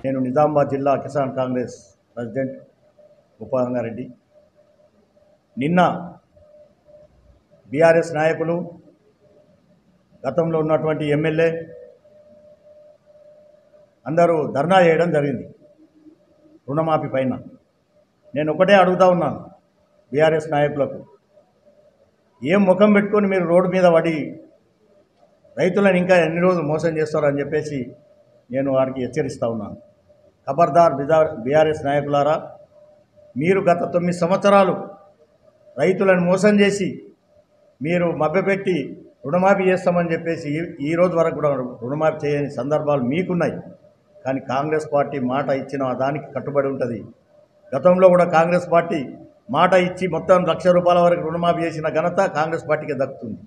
నేను నిజామాబాద్ జిల్లా కిసాన్ కాంగ్రెస్ ప్రెసిడెంట్ ఉపగంగారెడ్డి. నిన్న బీఆర్ఎస్ నాయకులు, గతంలో ఉన్నటువంటి ఎమ్మెల్యే అందరూ ధర్నా చేయడం జరిగింది రుణమాఫీ పైన. నేను ఒకటే అడుగుతా ఉన్నాను బీఆర్ఎస్ నాయకులకు, ఏం ముఖం పెట్టుకొని మీరు రోడ్డు మీద పడి రైతులను ఇంకా ఎన్ని రోజులు మోసం చేస్తారని చెప్పేసి నేను వారికి హెచ్చరిస్తూ ఉన్నాను. ఖబర్దార్ బీఆర్ఎస్ నాయకులారా, మీరు గత 9 సంవత్సరాలు రైతులను మోసం చేసి మీరు మభ్యపెట్టి రుణమాఫీ చేస్తామని చెప్పేసి ఈ రోజు వరకు కూడా రుణమాఫీ చేయని సందర్భాలు మీకున్నాయి. కానీ కాంగ్రెస్ పార్టీ మాట ఇచ్చిన దానికి కట్టుబడి ఉంటుంది. గతంలో కూడా కాంగ్రెస్ పార్టీ మాట ఇచ్చి మొత్తం ₹1,00,000 వరకు రుణమాఫీ చేసిన ఘనత కాంగ్రెస్ పార్టీకి దక్కుతుంది.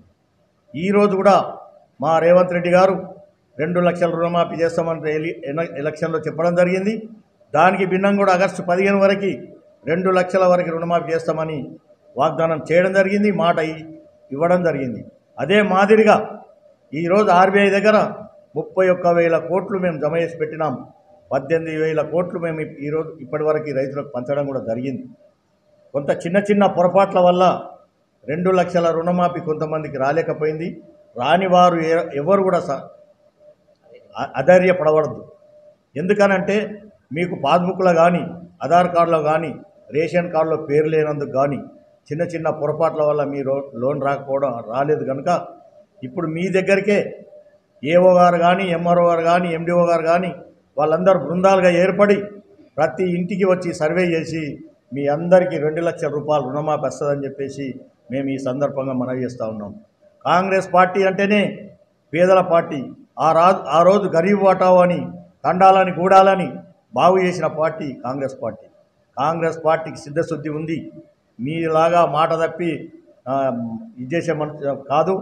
ఈరోజు కూడా మా రేవంత్ రెడ్డి గారు 2 లక్షల రుణమాఫీ చేస్తామని ఎలక్షన్లో చెప్పడం జరిగింది. దానికి భిన్నంగా కూడా ఆగస్టు 15 వరకు 2 లక్షల వరకు రుణమాఫీ చేస్తామని వాగ్దానం చేయడం జరిగింది, మాట ఇవ్వడం జరిగింది. అదే మాదిరిగా ఈరోజు ఆర్బీఐ దగ్గర 31,000 కోట్లు మేము జమ చేసి పెట్టినాం. 18,000 కోట్లు మేము ఈరోజు ఇప్పటివరకు రైతులకు పంచడం కూడా జరిగింది. కొంత చిన్న పొరపాట్ల వల్ల 2 లక్షల రుణమాఫీ కొంతమందికి రాలేకపోయింది. రాని వారు ఎవరు కూడా అధైర్యపడవద్దు. ఎందుకనంటే మీకు పాస్బుక్లో కానీ, ఆధార్ కార్డులో కానీ, రేషన్ కార్డులో పేరు లేనందుకు కానీ చిన్న పొరపాట్ల వల్ల మీ లోన్ రాలేదు కనుక ఇప్పుడు మీ దగ్గరికే ఏఓ గారు కానీ, ఎంఆర్ఓ గారు కానీ, ఎండిఓ గారు కానీ వాళ్ళందరూ బృందాలుగా ఏర్పడి ప్రతి ఇంటికి వచ్చి సర్వే చేసి మీ అందరికీ 2 లక్షల రూపాయలు రుణమాఫీ వస్తుందని చెప్పేసి మేము ఈ సందర్భంగా మనవి చేస్తూ ఉన్నాం. కాంగ్రెస్ పార్టీ అంటేనే పేదల పార్టీ. ఆ రోజు గరీబ్ వాటావు అని, తండాలని, గూడాలని బాగు చేసిన పార్టీ కాంగ్రెస్ పార్టీ. కాంగ్రెస్ పార్టీకి సిద్ధశుద్ధి ఉంది. మీలాగా మాట తప్పి ఇది చేసే కాదు.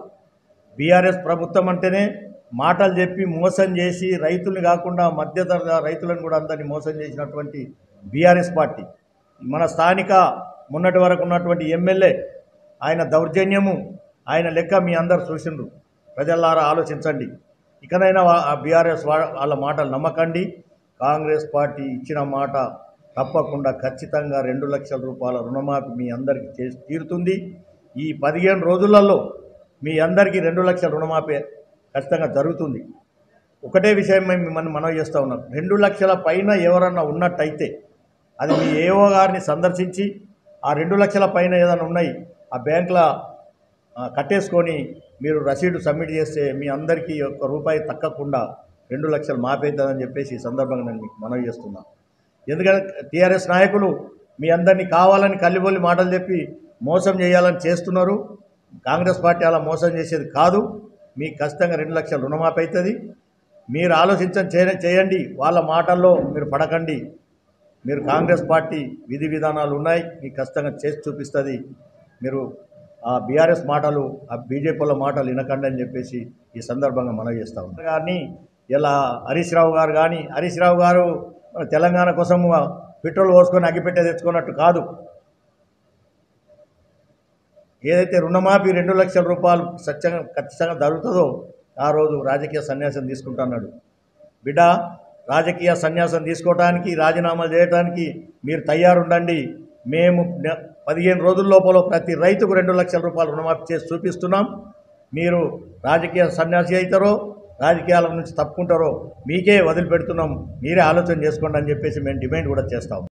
బీఆర్ఎస్ ప్రభుత్వం అంటేనే మాటలు చెప్పి మోసం చేసి రైతుల్ని కాకుండా మధ్యతరగతి రైతులను కూడా అందరినీ మోసం చేసినటువంటి బీఆర్ఎస్ పార్టీ. మన స్థానిక మొన్నటి వరకు ఉన్నటువంటి ఎమ్మెల్యే ఆయన దౌర్జన్యము, ఆయన లెక్క మీ అందరు చూసిండ్రు. ప్రజలారా ఆలోచించండి. ఇకనైనా బీఆర్ఎస్ వాళ్ళ మాటలు నమ్మకండి. కాంగ్రెస్ పార్టీ ఇచ్చిన మాట తప్పకుండా ఖచ్చితంగా 2 లక్షల రూపాయల రుణమాఫీ మీ అందరికీ చేసి తీరుతుంది. ఈ 15 రోజులలో మీ అందరికీ 2 లక్షల రుణమాఫీ ఖచ్చితంగా జరుగుతుంది. ఒకటే విషయం మేము మిమ్మల్ని మనవి చేస్తూ ఉన్నాం. 2 లక్షల పైన ఎవరన్నా ఉన్నట్టయితే అది మీ ఏఓ గారిని సందర్శించి ఆ 2 లక్షల పైన ఏదైనా ఉన్నాయి ఆ బ్యాంకులో కట్టేసుకొని మీరు రసీదు సబ్మిట్ చేస్తే మీ అందరికీ ₹1 తక్కకుండా 2 లక్షలు మాఫీ అవుతుందని చెప్పేసి ఈ సందర్భంగా నేను మీకు మనవి చేస్తున్నాను. ఎందుకంటే టీఆర్ఎస్ నాయకులు మీ అందరినీ కావాలని కల్లిబొల్లి మాటలు చెప్పి మోసం చేయాలని చేస్తున్నారు. కాంగ్రెస్ పార్టీ అలా మోసం చేసేది కాదు. మీకు ఖచ్చితంగా 2 లక్షల రుణమాఫీ అవుతుంది. మీరు చేయండి. వాళ్ళ మాటల్లో మీరు పడకండి. మీరు కాంగ్రెస్ పార్టీ విధి విధానాలు ఉన్నాయి, మీకు ఖచ్చితంగా చేసి చూపిస్తుంది. మీరు ఆ బీఆర్ఎస్ మాటలు, ఆ బీజేపీల మాటలు వినకండి అని చెప్పేసి ఈ సందర్భంగా మనవి చేస్తూ ఉన్నాం. కానీ ఇలా హరీష్ రావు గారు తెలంగాణ కోసం పెట్రోల్ పోసుకొని అగ్గిపెట్టే తెచ్చుకున్నట్టు కాదు. ఏదైతే రుణమాఫీ 2 లక్షల రూపాయలు ఖచ్చితంగా జరుగుతుందో ఆ రోజు రాజకీయ సన్యాసం తీసుకుంటున్నాడు. బిడ్డ, రాజకీయ సన్యాసం తీసుకోవడానికి, రాజీనామాలు చేయడానికి మీరు తయారుండండి. మేము 15 రోజుల లోపల ప్రతి రైతుకు 2 లక్షల రూపాయలు రుణమాఫీ చేసి చూపిస్తున్నాం. మీరు రాజకీయ సన్యాసి అవుతారో, రాజకీయాల నుంచి తప్పుకుంటారో మీకే వదిలిపెడుతున్నాం. మీరే ఆలోచన చేసుకోండి అని చెప్పేసి మేము డిమాండ్ కూడా చేస్తాం.